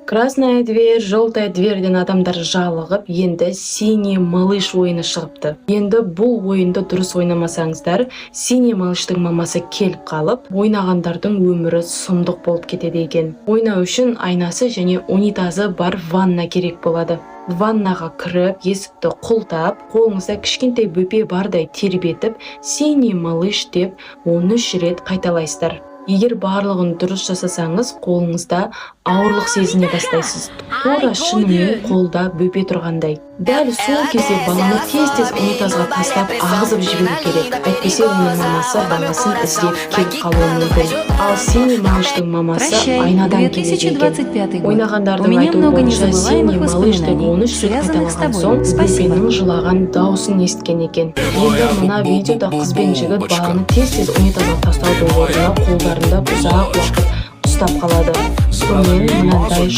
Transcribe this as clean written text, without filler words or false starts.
Красная дверь, желтая дверден адамдар жалығып, енді синий малыш ойыны шығыпты. Енді бұл ойынды дұрыс ойнамасаңыздар, синий малыштың мамасы келіп қалып, ойнағандардың өмірі сұмдық болып кетеді екен. Ойнау үшін айнасы және унитазы бар ванна керек болады. Ваннаға кіріп, есікті құлтап, қолыңызда кішкентай бөпе бардай тербетіп, синий малыш деп 13 рет қайталайсыздар. Егер барлығын дұрыс жасасаңыз, қолыңызда ауырлық сезіне бастайсыз. Тура шынымен қолда бөпе тұрғандай. Дәл сол кезде баланы тез унитазға тастап ағызып жіберу керек. Әйтпесе оның мамасы баласын іздеп келіп қалуы мүмкін. Ал синий малыштың мамасы айнадан келеді екен. Ойнағандардың айтуы бойынша синий малыш деп 13 рет қайталаған соң бөпенің жылаған дауысын естіген екен. Енді мына видеода қыз бен жігіт баланы тез унитазға тастаудың орнына қолдарында ұзақ уақыт ұстап қалады. Сонымен мынандай